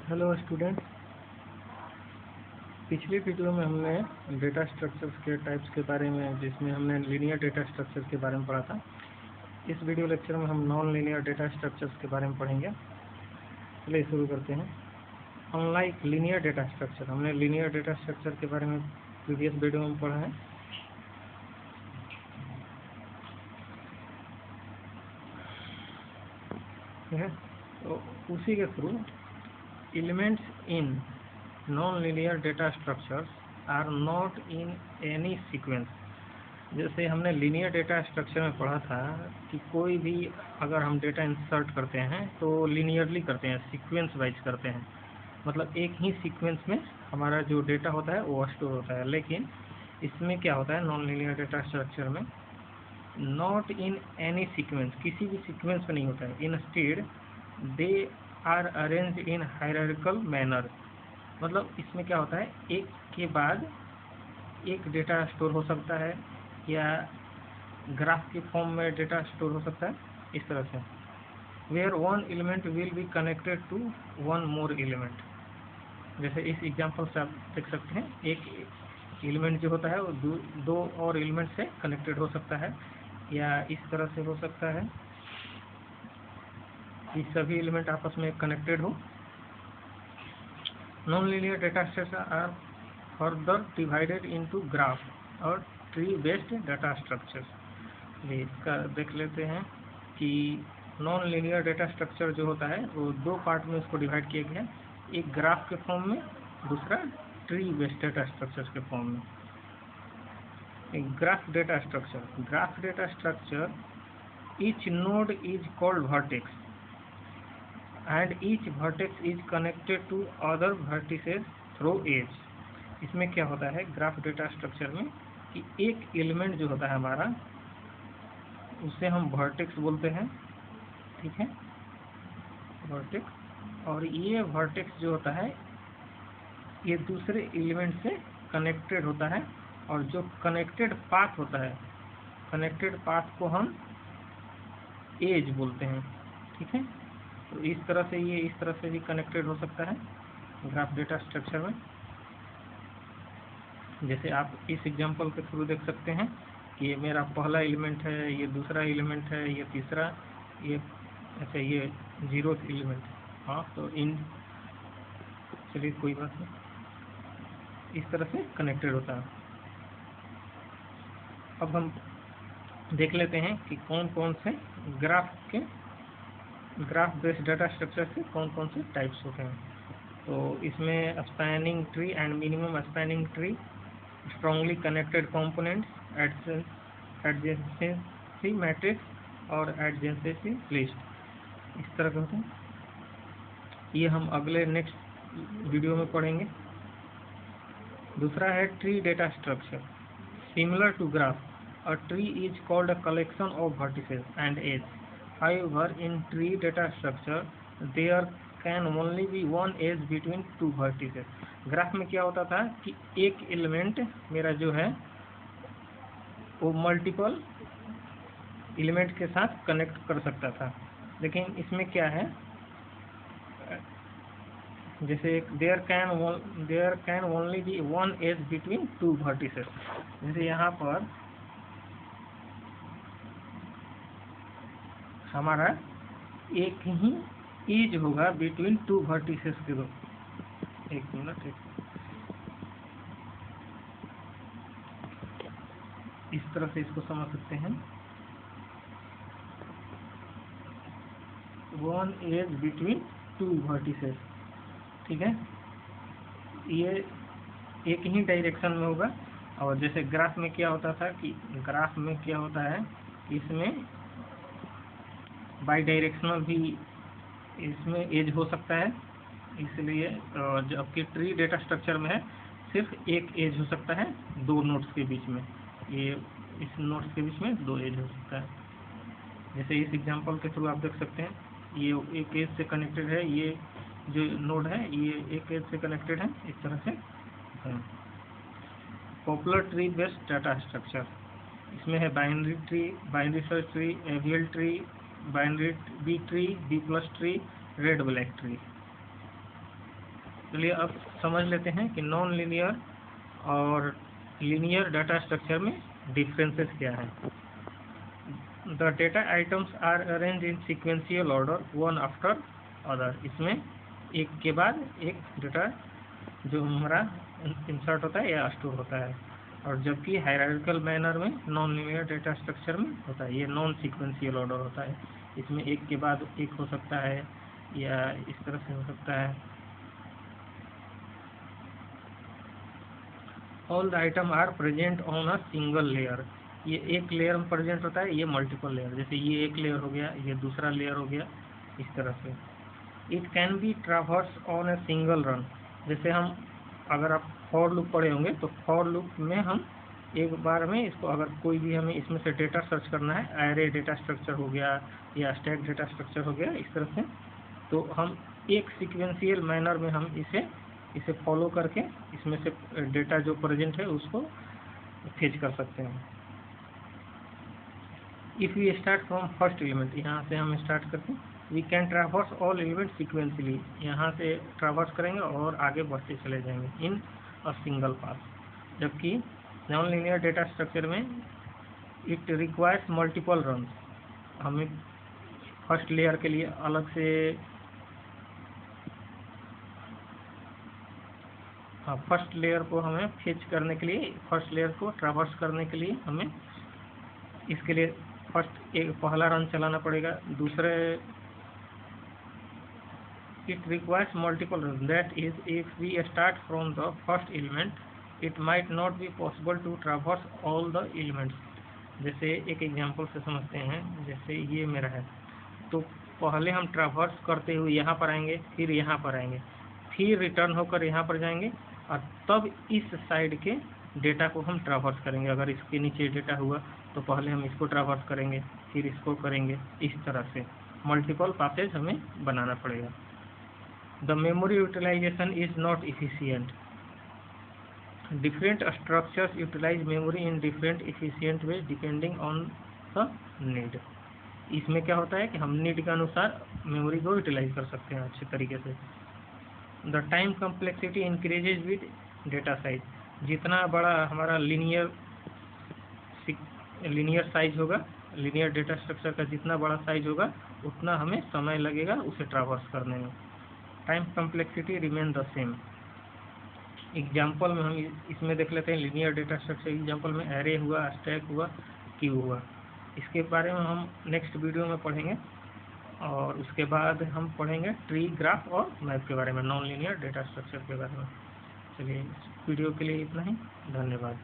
Hello students, पिछली video में हमने डेटा स्ट्रक्चर्स के टाइप्स के बारे में, जिसमें हमने लीनियर डेटा स्ट्रक्चर के बारे में पढ़ा था। इस वीडियो लेक्चर में हम नॉन लीनियर डेटा स्ट्रक्चर्स के बारे में पढ़ेंगे। चलिए शुरू करते हैं। अनलाइक लीनियर डेटा स्ट्रक्चर, हमने लीनियर डेटा स्ट्रक्चर के बारे में प्रीवियस वीडियो में पढ़ा है। तो उसी के through elements in non-linear data structures are not in any sequence। जैसे हमने लीनियर डेटा स्ट्रक्चर में पढ़ा था कि कोई भी अगर हम डेटा इंसर्ट करते हैं तो लीनियरली करते हैं, सीक्वेंस वाइज करते हैं, मतलब एक ही सीक्वेंस में हमारा जो डेटा होता है वो स्टोर होता है। लेकिन इसमें क्या होता है, नॉन लीनियर डेटा स्ट्रक्चर में नॉट इन एनी सीक्वेंस, किसी भी सीक्वेंस में नहीं होता है। Instead they are arranged in hierarchical manner, मतलब इसमें क्या होता है, एक के बाद एक डेटा स्टोर हो सकता है या ग्राफ के फॉर्म में डेटा स्टोर हो सकता है, इस तरह से। Where one element will be connected to one more element. जैसे इस एग्जांपल से आप देख सकते हैं, एक एलिमेंट जो होता है वो दो और एलिमेंट से कनेक्टेड हो सकता है, या इस तरह से हो सकता है कि सभी एलिमेंट आपस में कनेक्टेड हो। Non-linear data structures are further divided into graph और tree based data structures। इसका देख लेते हैं कि नॉन लीनियर डेटा स्ट्रक्चर जो होता है वो दो पार्ट में उसको डिवाइड किया गया है, एक ग्राफ के फॉर्म में, दूसरा ट्री बेस्ड डेटा स्ट्रक्चर्स के फॉर्म में। एक graph data structure each node is called vertex and each vertex is connected to other vertices through edge। इसमें क्या होता है ग्राफ डेटा स्ट्रक्चर में कि एक एलिमेंट जो होता है हमारा, उसे हम वर्टेक्स बोलते हैं, ठीक है, वर्टेक्स। और ये वर्टेक्स जो होता है ये दूसरे एलिमेंट से कनेक्टेड होता है, और जो कनेक्टेड पाथ होता है, कनेक्टेड पाथ को हम एज बोलते हैं, ठीक है। तो इस तरह से ये इस तरह से भी कनेक्टेड हो सकता है ग्राफ डेटा स्ट्रक्चर में। जैसे आप इस एग्जांपल के थ्रू देख सकते हैं कि ये मेरा पहला एलिमेंट है, ये दूसरा एलिमेंट है, ये तीसरा, ये अच्छा ये जीरो एलिमेंट। हाँ, तो इन चलिए कोई बात नहीं, इस तरह से कनेक्टेड होता है। अब हम देख लेते हैं कि कौन कौन से ग्राफ बेस्ड डाटा स्ट्रक्चर से कौन कौन से टाइप्स होते हैं। तो इसमें spanning tree and minimum spanning tree, strongly connected components, adjacency matrix और एडजेंसी लिस्ट, इस तरह के होते हैं। ये हम अगले नेक्स्ट वीडियो में पढ़ेंगे। दूसरा है tree data structure. Similar to graph, a tree is called a collection of vertices and edges। However, in tree data structure, there can only be one edge between two vertices। Graph में क्या होता था कि एक element मेरा जो है वो मल्टीपल एलिमेंट के साथ कनेक्ट कर सकता था, लेकिन इसमें क्या है, जैसे there can only be one edge between two vertices। जैसे यहाँ पर हमारा एक ही एज होगा बिटवीन टू वर्टिसेस के दो। एक मिनट, इस तरह से इसको समझ सकते हैं, one edge between two vertices, ठीक है। ये एक ही डायरेक्शन में होगा। और जैसे ग्राफ में क्या होता था कि ग्राफ में क्या होता है, इसमें बाई डायरेक्शनल भी इसमें एज हो सकता है, इसलिए जबकि ट्री डेटा स्ट्रक्चर में है सिर्फ एक एज हो सकता है दो नोड्स के बीच में। ये इस नोड्स के बीच में दो एज हो सकता है। जैसे इस एग्जांपल के थ्रू आप देख सकते हैं, ये एक एज से कनेक्टेड है, ये जो नोड है ये एक एज से कनेक्टेड है, इस तरह से। Popular tree based data structure, इसमें है binary tree, binary search tree, AVL tree, binary B tree, B plus tree, red black tree. चलिए अब समझ लेते हैं कि नॉन लीनियर और लीनियर डाटा स्ट्रक्चर में डिफरेंसेस क्या हैं। The data items are arrange in sequential order one after other. इसमें एक के बाद एक डेटा जो हमारा इंसर्ट होता है या स्टोर होता है, और जबकि हायरार्किकल मैनर में नॉन लीनियर डेटा स्ट्रक्चर में होता है, ये नॉन सीक्वेंशियल ऑर्डर होता है। इसमें एक के बाद एक हो सकता है या इस तरह से हो सकता है। All the item are present on a single layer. ये एक लेयर में प्रेजेंट होता है, ये मल्टीपल लेयर, जैसे ये एक लेयर हो गया, ये दूसरा लेयर हो गया, इस तरह से। It can be traverse on a single run. जैसे हम अगर आप फॉर लूप पढ़े होंगे तो फॉर लूप में हम एक बार में इसको, अगर कोई भी हमें इसमें से डेटा सर्च करना है, एरे डेटा स्ट्रक्चर हो गया या स्टैक डेटा स्ट्रक्चर हो गया, इस तरह से, तो हम एक सीक्वेंशियल मैनर में हम इसे फॉलो करके इसमें से डेटा जो प्रेजेंट है उसको फेच कर सकते हैं। If we start from first element, यहाँ से हम स्टार्ट करते हैं, we can traverse all element sequentially. यहाँ से ट्रावर्स करेंगे और आगे बढ़ते चले जाएंगे इन अ सिंगल पास। जबकि नॉन लीनियर डेटा स्ट्रक्चर में इट रिक्वायर्स मल्टीपल रन। हमें फर्स्ट लेयर के लिए अलग से, फर्स्ट लेयर को हमें फेच करने के लिए, फर्स्ट लेयर को ट्रावर्स करने के लिए हमें इसके लिए फर्स्ट एक पहला रन चलाना पड़ेगा। दूसरे it requires multiple runs. That is, if we start from the first element, it might not be possible to traverse all the elements. जैसे एक एग्जांपल से समझते हैं, जैसे ये मेरा है, तो पहले हम ट्रावर्स करते हुए यहाँ पर आएंगे, फिर यहाँ पर आएंगे, फिर रिटर्न होकर यहाँ पर जाएंगे, और तब इस साइड के डेटा को हम ट्रावर्स करेंगे। अगर इसके नीचे डेटा हुआ तो पहले हम इसको ट्रावर्स करेंगे, फिर इसको करेंगे, इस तरह से मल्टीपल पासेज हमें बनाना पड़ेगा। The memory utilization is not efficient. Different structures utilize memory in different efficient ways depending on the need. इसमें क्या होता है कि हम नीड के अनुसार मेमोरी को यूटिलाइज कर सकते हैं अच्छे तरीके से। The time complexity increases with data size. जितना बड़ा हमारा लीनियर साइज होगा, लीनियर डेटा स्ट्रक्चर का जितना बड़ा साइज होगा उतना हमें समय लगेगा उसे ट्रावर्स करने में। Time complexity remain the same. Example में हम इसमें देख लेते हैं, लीनियर डेटा स्ट्रक्चर एग्जाम्पल में एरे हुआ, स्टैक हुआ, क्यू हुआ। इसके बारे में हम नेक्स्ट वीडियो में पढ़ेंगे, और उसके बाद हम पढ़ेंगे ट्री, ग्राफ और मैप के बारे में, नॉन लीनियर डेटा स्ट्रक्चर के बारे में। चलिए, इस वीडियो के लिए इतना ही, धन्यवाद।